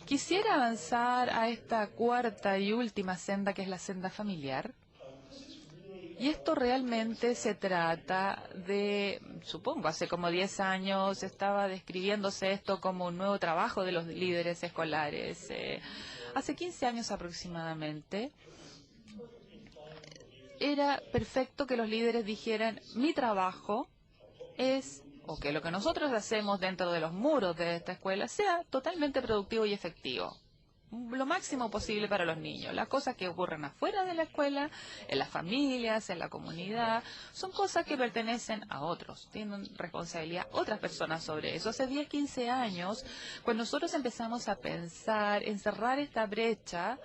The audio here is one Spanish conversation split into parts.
Quisiera avanzar a esta cuarta y última senda, que es la senda familiar. Y esto realmente se trata de, supongo, hace como 10 años estaba describiéndose esto como un nuevo trabajo de los líderes escolares. Hace 15 años aproximadamente, era perfecto que los líderes dijeran, mi trabajo es, o que lo que nosotros hacemos dentro de los muros de esta escuela sea totalmente productivo y efectivo. Lo máximo posible para los niños. Las cosas que ocurren afuera de la escuela, en las familias, en la comunidad, son cosas que pertenecen a otros. Tienen responsabilidad otras personas sobre eso. Hace 10, 15 años, cuando nosotros empezamos a pensar en cerrar esta brecha,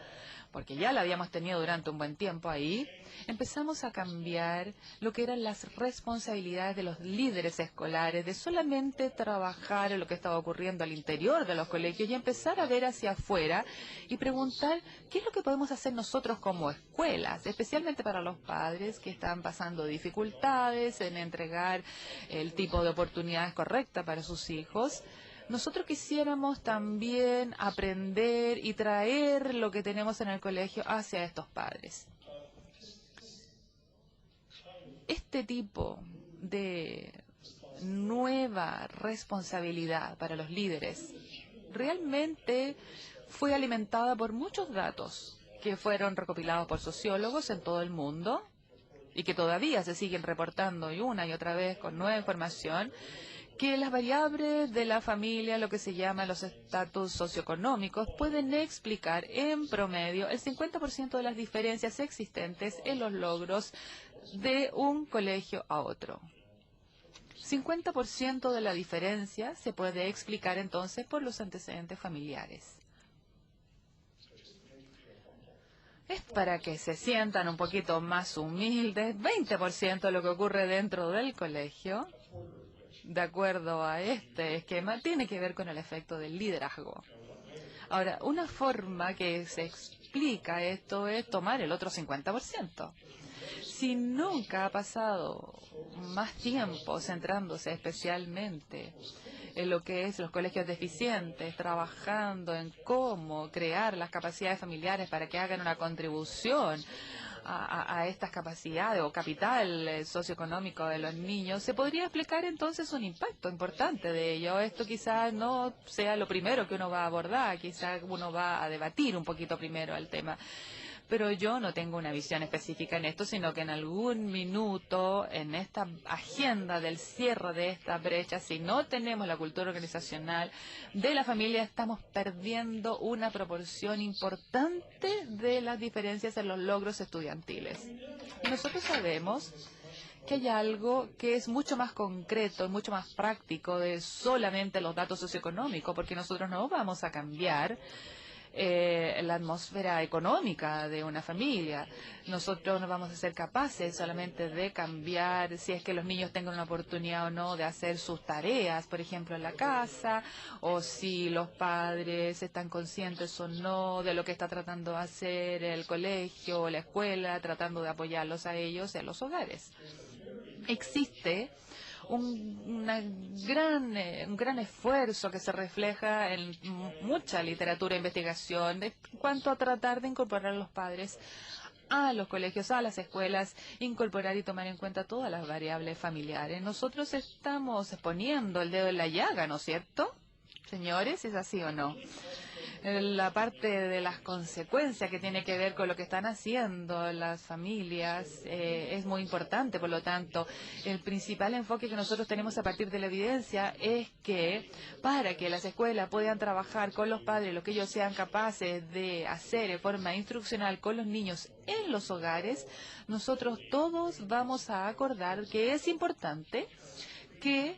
porque ya la habíamos tenido durante un buen tiempo ahí, empezamos a cambiar lo que eran las responsabilidades de los líderes escolares, de solamente trabajar en lo que estaba ocurriendo al interior de los colegios y empezar a ver hacia afuera y preguntar qué es lo que podemos hacer nosotros como escuelas, especialmente para los padres que están pasando dificultades en entregar el tipo de oportunidades correctas para sus hijos. Nosotros quisiéramos también aprender y traer lo que tenemos en el colegio hacia estos padres. Este tipo de nueva responsabilidad para los líderes realmente fue alimentada por muchos datos que fueron recopilados por sociólogos en todo el mundo y que todavía se siguen reportando y una y otra vez con nueva información, que las variables de la familia, lo que se llama los estatus socioeconómicos, pueden explicar en promedio el 50% de las diferencias existentes en los logros de un colegio a otro. 50% de la diferencia se puede explicar entonces por los antecedentes familiares. Es para que se sientan un poquito más humildes. 20% de lo que ocurre dentro del colegio, de acuerdo a este esquema, tiene que ver con el efecto del liderazgo. Ahora, una forma que se explica esto es tomar el otro 50%. Si nunca ha pasado más tiempo centrándose especialmente en lo que es los colegios deficientes, trabajando en cómo crear las capacidades familiares para que hagan una contribución a estas capacidades o capital socioeconómico de los niños, se podría explicar entonces un impacto importante de ello. Esto quizás no sea lo primero que uno va a abordar, quizás uno va a debatir un poquito primero el tema. Pero yo no tengo una visión específica en esto, sino que en algún minuto, en esta agenda del cierre de esta brecha, si no tenemos la cultura organizacional de la familia, estamos perdiendo una proporción importante de las diferencias en los logros estudiantiles. Y nosotros sabemos que hay algo que es mucho más concreto, mucho más práctico de solamente los datos socioeconómicos, porque nosotros no vamos a cambiar la atmósfera económica de una familia. Nosotros no vamos a ser capaces solamente de cambiar si es que los niños tengan una oportunidad o no de hacer sus tareas, por ejemplo, en la casa, o si los padres están conscientes o no de lo que está tratando de hacer el colegio o la escuela, tratando de apoyarlos a ellos en los hogares. Existe un gran esfuerzo que se refleja en mucha literatura e investigación en cuanto a tratar de incorporar a los padres a los colegios, a las escuelas, incorporar y tomar en cuenta todas las variables familiares. Nosotros estamos poniendo el dedo en la llaga, ¿no es cierto? Señores, ¿es así o no? La parte de las consecuencias que tiene que ver con lo que están haciendo las familias es muy importante. Por lo tanto, el principal enfoque que nosotros tenemos a partir de la evidencia es que para que las escuelas puedan trabajar con los padres, lo que ellos sean capaces de hacer de forma instruccional con los niños en los hogares, nosotros todos vamos a acordar que es importante que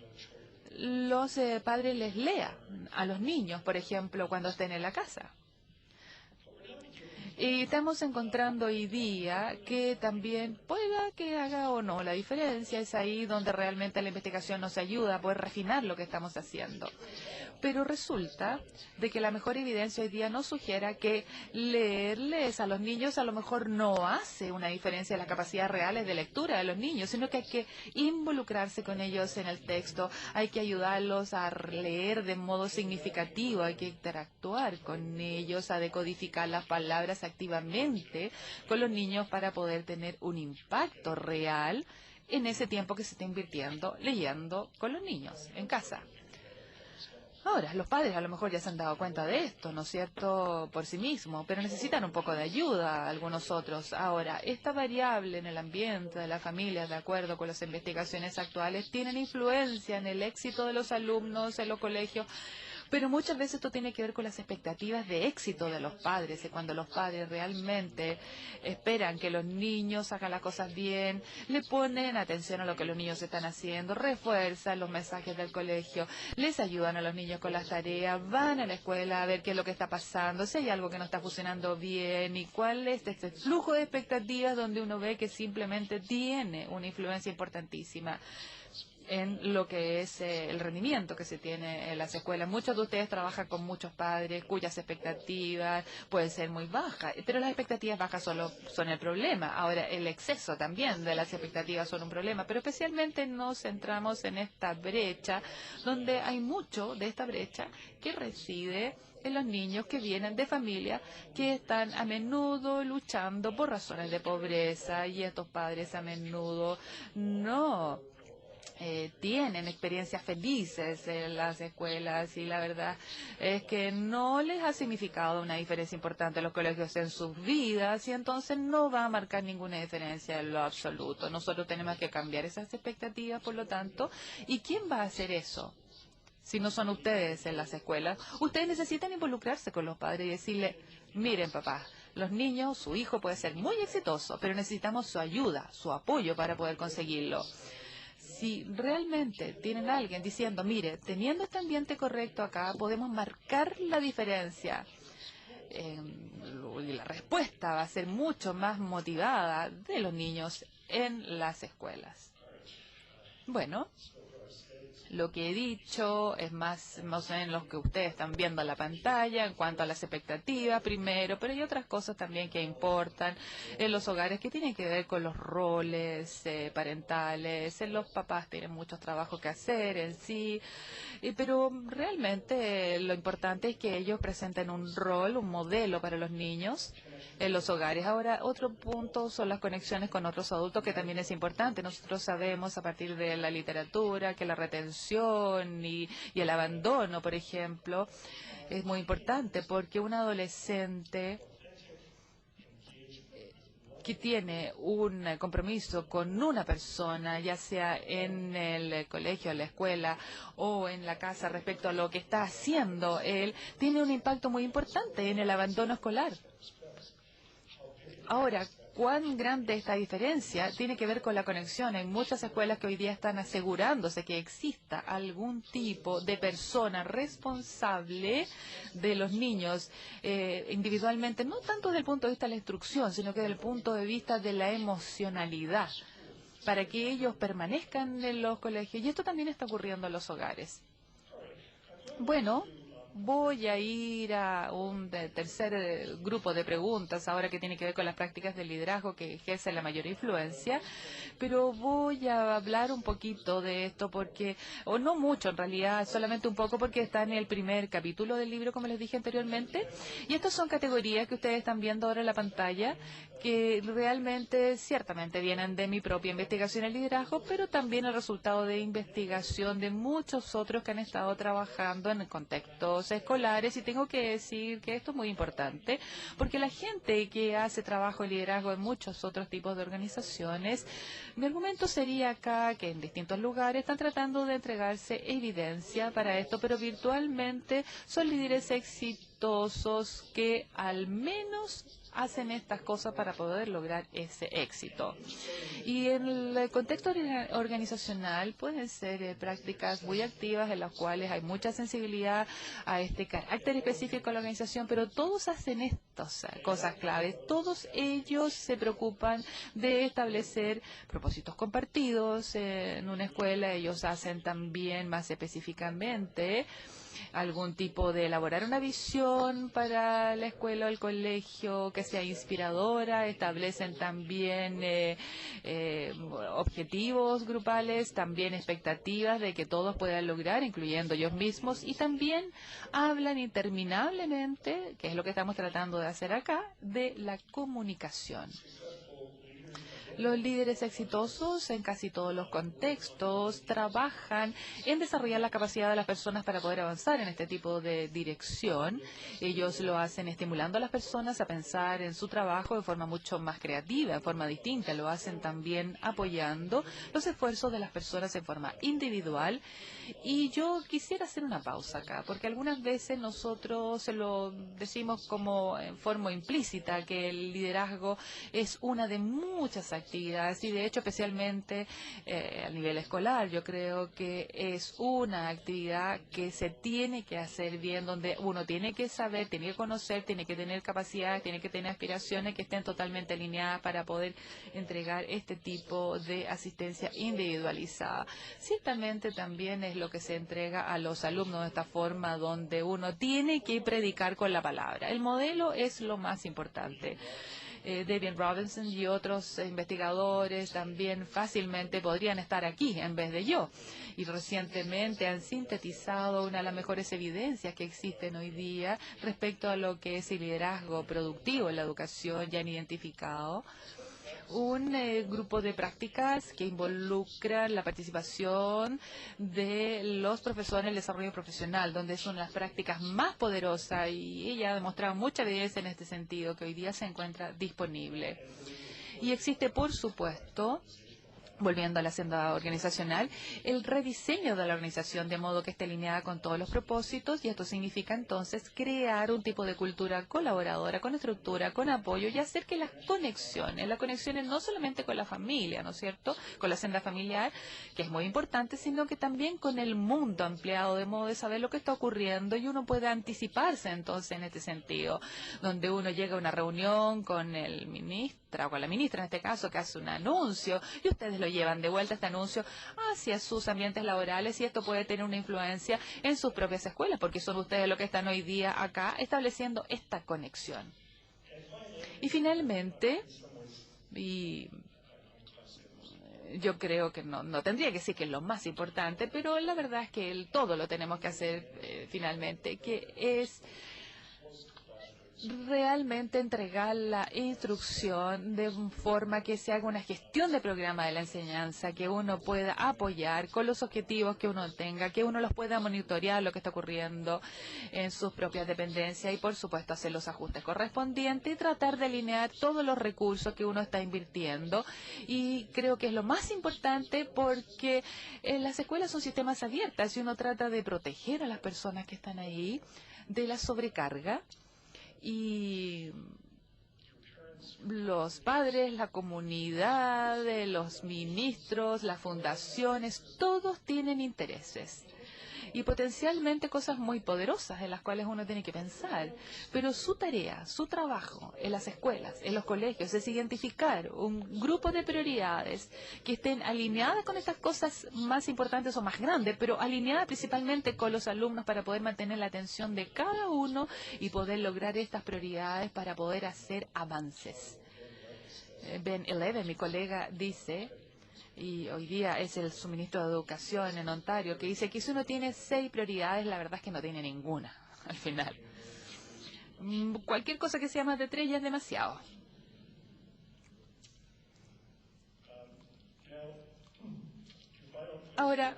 los padres les lean a los niños, por ejemplo, cuando estén en la casa. Y estamos encontrando hoy día que también pueda que haga o no la diferencia. Es ahí donde realmente la investigación nos ayuda a poder refinar lo que estamos haciendo. Pero resulta de que la mejor evidencia hoy día nos sugiere que leerles a los niños a lo mejor no hace una diferencia en las capacidades reales de lectura de los niños, sino que hay que involucrarse con ellos en el texto, hay que ayudarlos a leer de modo significativo, hay que interactuar con ellos, a decodificar las palabras activamente con los niños para poder tener un impacto real en ese tiempo que se está invirtiendo leyendo con los niños en casa. Ahora, los padres a lo mejor ya se han dado cuenta de esto, ¿no es cierto?, por sí mismos, pero necesitan un poco de ayuda algunos otros. Ahora, esta variable en el ambiente de la familia, de acuerdo con las investigaciones actuales, tienen influencia en el éxito de los alumnos en los colegios. Pero muchas veces esto tiene que ver con las expectativas de éxito de los padres, y cuando los padres realmente esperan que los niños hagan las cosas bien, le ponen atención a lo que los niños están haciendo, refuerzan los mensajes del colegio, les ayudan a los niños con las tareas, van a la escuela a ver qué es lo que está pasando, si hay algo que no está funcionando bien y cuál es este flujo de expectativas donde uno ve que simplemente tiene una influencia importantísima en lo que es el rendimiento que se tiene en las escuelas. Muchos de ustedes trabajan con muchos padres cuyas expectativas pueden ser muy bajas, pero las expectativas bajas solo son el problema. Ahora, el exceso también de las expectativas son un problema, pero especialmente nos centramos en esta brecha, donde hay mucho de esta brecha que reside en los niños que vienen de familias que están a menudo luchando por razones de pobreza, y estos padres a menudo no tienen experiencias felices en las escuelas, y la verdad es que no les ha significado una diferencia importante en los colegios en sus vidas, y entonces no va a marcar ninguna diferencia en lo absoluto. Nosotros tenemos que cambiar esas expectativas, por lo tanto, ¿y quién va a hacer eso? Si no son ustedes en las escuelas, ustedes necesitan involucrarse con los padres y decirle: miren, papá, los niños, su hijo puede ser muy exitoso, pero necesitamos su ayuda, su apoyo para poder conseguirlo. Si realmente tienen a alguien diciendo: mire, teniendo este ambiente correcto acá, podemos marcar la diferencia, y la respuesta va a ser mucho más motivada de los niños en las escuelas. Bueno, lo que he dicho es más o menos lo que ustedes están viendo en la pantalla en cuanto a las expectativas primero, pero hay otras cosas también que importan en los hogares que tienen que ver con los roles parentales. Los papás tienen muchos trabajos que hacer en sí, pero realmente lo importante es que ellos presenten un rol, un modelo para los niños en los hogares. Ahora, otro punto son las conexiones con otros adultos, que también es importante. Nosotros sabemos a partir de la literatura que la retención y el abandono, por ejemplo, es muy importante, porque un adolescente que tiene un compromiso con una persona, ya sea en el colegio, en la escuela o en la casa, respecto a lo que está haciendo él, tiene un impacto muy importante en el abandono escolar. Ahora, cuán grande esta diferencia tiene que ver con la conexión. Hay muchas escuelas que hoy día están asegurándose que exista algún tipo de persona responsable de los niños individualmente, no tanto desde el punto de vista de la instrucción, sino que desde el punto de vista de la emocionalidad, para que ellos permanezcan en los colegios. Y esto también está ocurriendo en los hogares. Bueno, voy a ir a un tercer grupo de preguntas ahora, que tiene que ver con las prácticas de liderazgo que ejercen la mayor influencia, pero voy a hablar un poquito de esto porque, o no mucho en realidad, solamente un poco, porque está en el primer capítulo del libro, como les dije anteriormente, y estas son categorías que ustedes están viendo ahora en la pantalla, que realmente, ciertamente vienen de mi propia investigación en liderazgo, pero también el resultado de investigación de muchos otros que han estado trabajando en contextos escolares. Y tengo que decir que esto es muy importante, porque la gente que hace trabajo de liderazgo en muchos otros tipos de organizaciones, mi argumento sería acá que en distintos lugares están tratando de entregarse evidencia para esto, pero virtualmente son líderes exitosos que al menos hacen estas cosas para poder lograr ese éxito. Y en el contexto organizacional pueden ser prácticas muy activas en las cuales hay mucha sensibilidad a este carácter específico de la organización, pero todos hacen esto estas cosas claves. Todos ellos se preocupan de establecer propósitos compartidos en una escuela. Ellos hacen también más específicamente algún tipo de elaborar una visión para la escuela o el colegio que sea inspiradora. Establecen también objetivos grupales, también expectativas de que todos puedan lograr, incluyendo ellos mismos, y también hablan interminablemente, que es lo que estamos tratando de hacer acá, de la comunicación. Los líderes exitosos en casi todos los contextos trabajan en desarrollar la capacidad de las personas para poder avanzar en este tipo de dirección. Ellos lo hacen estimulando a las personas a pensar en su trabajo de forma mucho más creativa, de forma distinta. Lo hacen también apoyando los esfuerzos de las personas en forma individual. Y yo quisiera hacer una pausa acá, porque algunas veces nosotros se lo decimos como en forma implícita, que el liderazgo es una de muchas actividades y de hecho especialmente a nivel escolar yo creo que es una actividad que se tiene que hacer bien, donde uno tiene que saber, tiene que conocer, tiene que tener capacidades, tiene que tener aspiraciones que estén totalmente alineadas para poder entregar este tipo de asistencia individualizada. Ciertamente también es lo que se entrega a los alumnos de esta forma, donde uno tiene que predicar con la palabra. El modelo es lo más importante. David Robinson y otros investigadores también fácilmente podrían estar aquí en vez de yo. Y recientemente han sintetizado una de las mejores evidencias que existen hoy día respecto a lo que es el liderazgo productivo en la educación. Ya han identificado un grupo de prácticas que involucran la participación de los profesores en el desarrollo profesional, donde son las prácticas más poderosas y ella ha demostrado mucha evidencia en este sentido que hoy día se encuentra disponible. Y existe, por supuesto, volviendo a la senda organizacional, el rediseño de la organización de modo que esté alineada con todos los propósitos, y esto significa entonces crear un tipo de cultura colaboradora, con estructura, con apoyo, y hacer que las conexiones no solamente con la familia, ¿no es cierto?, con la senda familiar, que es muy importante, sino que también con el mundo ampliado, de modo de saber lo que está ocurriendo y uno puede anticiparse entonces en este sentido, donde uno llega a una reunión con el ministro, o con la ministra en este caso, que hace un anuncio, y ustedes lo llevan de vuelta este anuncio hacia sus ambientes laborales, y esto puede tener una influencia en sus propias escuelas, porque son ustedes los que están hoy día acá estableciendo esta conexión. Y finalmente, y yo creo que no tendría que decir que es lo más importante, pero la verdad es que todo lo tenemos que hacer finalmente, que es realmente entregar la instrucción de forma que se haga una gestión de programa de la enseñanza, que uno pueda apoyar con los objetivos que uno tenga, que uno los pueda monitorear lo que está ocurriendo en sus propias dependencias y, por supuesto, hacer los ajustes correspondientes y tratar de alinear todos los recursos que uno está invirtiendo. Y creo que es lo más importante porque las escuelas son sistemas abiertos y uno trata de proteger a las personas que están ahí de la sobrecarga. Y los padres, la comunidad, los ministros, las fundaciones, todos tienen intereses y potencialmente cosas muy poderosas en las cuales uno tiene que pensar. Pero su tarea, su trabajo en las escuelas, en los colegios, es identificar un grupo de prioridades que estén alineadas con estas cosas más importantes o más grandes, pero alineadas principalmente con los alumnos para poder mantener la atención de cada uno y poder lograr estas prioridades para poder hacer avances. Ben Eleven, mi colega, dice, y hoy día es el suministro de educación en Ontario, que dice que si uno tiene 6 prioridades, la verdad es que no tiene ninguna al final. Cualquier cosa que sea más de 3 ya es demasiado. Ahora,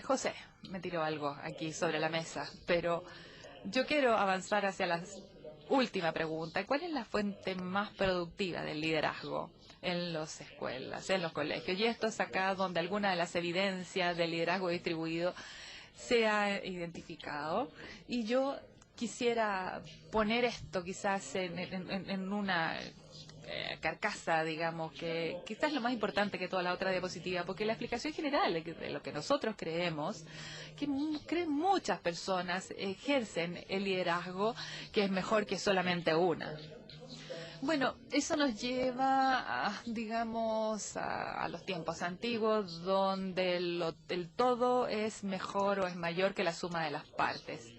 José me tiró algo aquí sobre la mesa, pero yo quiero avanzar hacia la última pregunta. ¿Cuál es la fuente más productiva del liderazgo en las escuelas, en los colegios? Y esto es acá donde alguna de las evidencias del liderazgo distribuido se ha identificado. Y yo quisiera poner esto quizás en una carcasa, digamos, que quizás es lo más importante que toda la otra diapositiva, porque la explicación general de lo que nosotros creemos, que creen muchas personas, ejercen el liderazgo, que es mejor que solamente una. Bueno, eso nos lleva, digamos, a los tiempos antiguos, donde el todo es mejor o es mayor que la suma de las partes.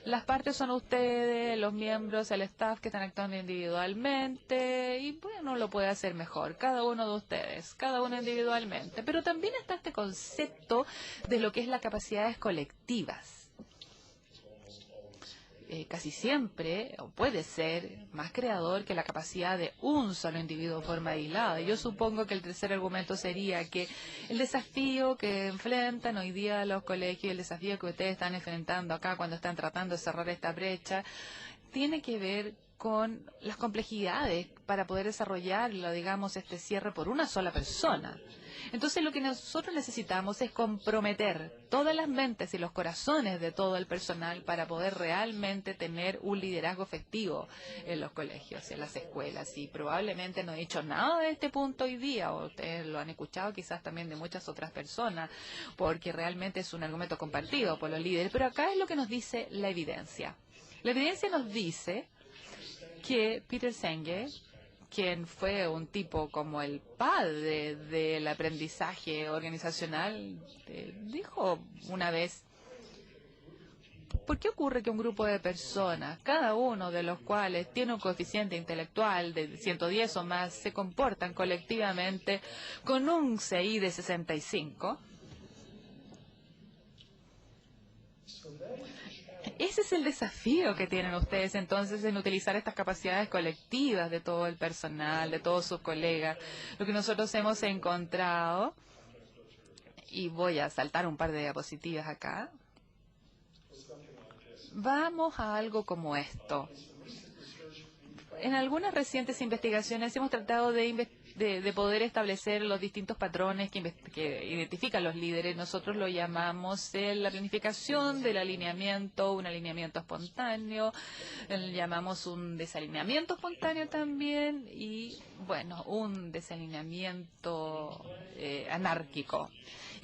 Las partes son ustedes, los miembros, el staff que están actuando individualmente, y bueno, lo puede hacer mejor, cada uno de ustedes, cada uno individualmente. Pero también está este concepto de lo que es las capacidades colectivas. Casi siempre, o puede ser, más creador que la capacidad de un solo individuo de forma aislada. Yo supongo que el tercer argumento sería que el desafío que enfrentan hoy día los colegios, el desafío que ustedes están enfrentando acá cuando están tratando de cerrar esta brecha, tiene que ver con las complejidades para poder desarrollarlo, digamos, este cierre por una sola persona. Entonces lo que nosotros necesitamos es comprometer todas las mentes y los corazones de todo el personal para poder realmente tener un liderazgo efectivo en los colegios, en las escuelas. Y probablemente no he dicho nada de este punto hoy día, o ustedes lo han escuchado quizás también de muchas otras personas, porque realmente es un argumento compartido por los líderes. Pero acá es lo que nos dice la evidencia. La evidencia nos dice que Peter Senge, quien fue un tipo como el padre del aprendizaje organizacional, dijo una vez, ¿por qué ocurre que un grupo de personas, cada uno de los cuales tiene un coeficiente intelectual de 110 o más, se comportan colectivamente con un CI de 65? Ese es el desafío que tienen ustedes entonces en utilizar estas capacidades colectivas de todo el personal, de todos sus colegas. Lo que nosotros hemos encontrado, y voy a saltar un par de diapositivas acá, vamos a algo como esto. En algunas recientes investigaciones hemos tratado de poder establecer los distintos patrones que identifican los líderes. Nosotros lo llamamos la planificación del alineamiento, un alineamiento espontáneo, llamamos un desalineamiento espontáneo también y, bueno, un desalineamiento anárquico.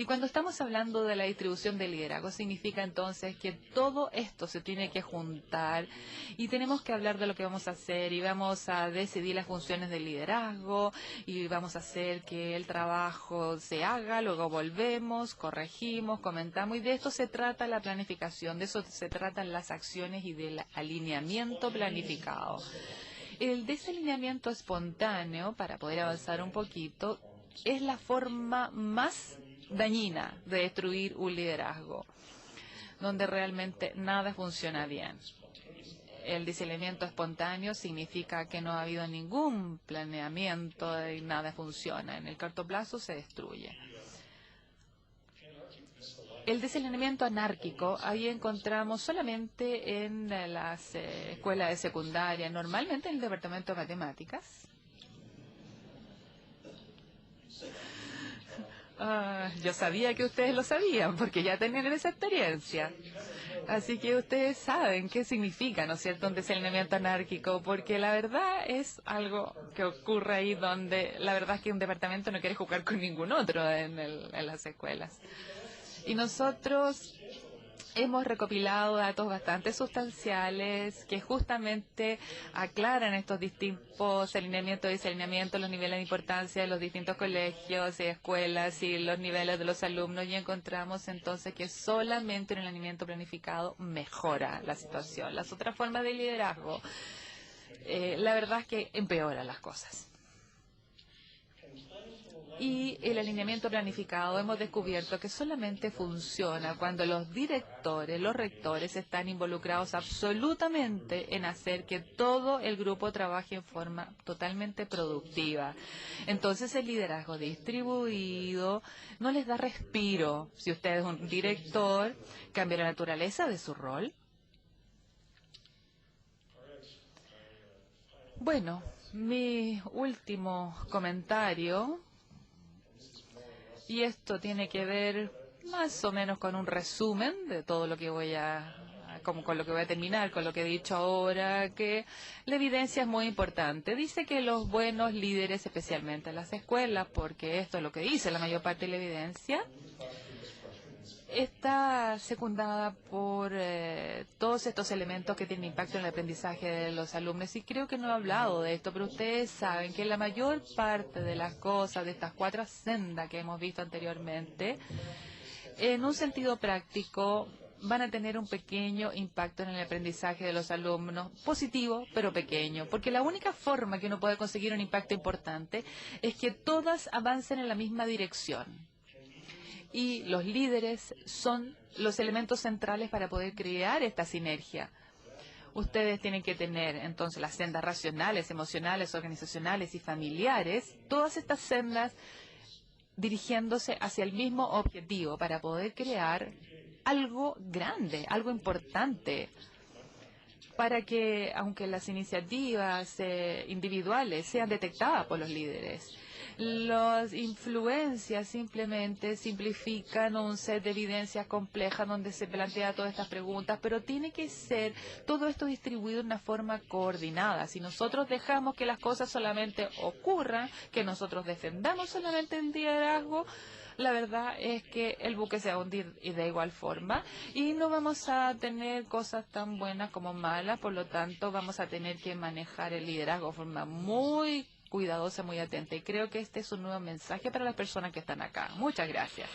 Y cuando estamos hablando de la distribución del liderazgo, significa entonces que todo esto se tiene que juntar y tenemos que hablar de lo que vamos a hacer y vamos a decidir las funciones del liderazgo y vamos a hacer que el trabajo se haga, luego volvemos, corregimos, comentamos y de esto se trata la planificación, de eso se tratan las acciones y del alineamiento planificado. El desalineamiento espontáneo, para poder avanzar un poquito, es la forma más dañina de destruir un liderazgo, donde realmente nada funciona bien. El desalineamiento espontáneo significa que no ha habido ningún planeamiento y nada funciona. En el corto plazo se destruye. El desalineamiento anárquico, ahí encontramos solamente en las escuelas de secundaria, normalmente en el departamento de matemáticas. Yo sabía que ustedes lo sabían, porque ya tenían esa experiencia. Así que ustedes saben qué significa, ¿no es cierto?, un desalineamiento anárquico, porque la verdad es algo que ocurre ahí donde la verdad es que un departamento no quiere jugar con ningún otro en las escuelas. Y nosotros hemos recopilado datos bastante sustanciales que justamente aclaran estos distintos alineamientos y desalineamientos, los niveles de importancia de los distintos colegios y escuelas y los niveles de los alumnos y encontramos entonces que solamente un alineamiento planificado mejora la situación. Las otras formas de liderazgo, la verdad es que empeoran las cosas. Y el alineamiento planificado hemos descubierto que solamente funciona cuando los directores, los rectores están involucrados absolutamente en hacer que todo el grupo trabaje en forma totalmente productiva. Entonces el liderazgo distribuido no les da respiro. Si usted es un director, cambia la naturaleza de su rol. Bueno, mi último comentario. Y esto tiene que ver más o menos con un resumen de todo lo que voy a como con lo que voy a terminar, con lo que he dicho ahora, que la evidencia es muy importante. Dice que los buenos líderes, especialmente en las escuelas, porque esto es lo que dice la mayor parte de la evidencia, está secundada por todos estos elementos que tienen impacto en el aprendizaje de los alumnos. Y creo que no he hablado de esto, pero ustedes saben que la mayor parte de las cosas, de estas 4 sendas que hemos visto anteriormente, en un sentido práctico, van a tener un pequeño impacto en el aprendizaje de los alumnos, positivo, pero pequeño, porque la única forma que uno puede conseguir un impacto importante es que todas avancen en la misma dirección. Y los líderes son los elementos centrales para poder crear esta sinergia. Ustedes tienen que tener entonces las sendas racionales, emocionales, organizacionales y familiares, todas estas sendas dirigiéndose hacia el mismo objetivo para poder crear algo grande, algo importante, para que, aunque las iniciativas individuales sean detectadas por los líderes, las influencias simplemente simplifican un set de evidencias complejas donde se plantea todas estas preguntas, pero tiene que ser todo esto distribuido de una forma coordinada. Si nosotros dejamos que las cosas solamente ocurran, que nosotros defendamos solamente el liderazgo, la verdad es que el buque se va a hundir y de igual forma y no vamos a tener cosas tan buenas como malas, por lo tanto vamos a tener que manejar el liderazgo de forma muy cuidadosa, muy atenta. Y creo que este es un nuevo mensaje para las personas que están acá. Muchas gracias.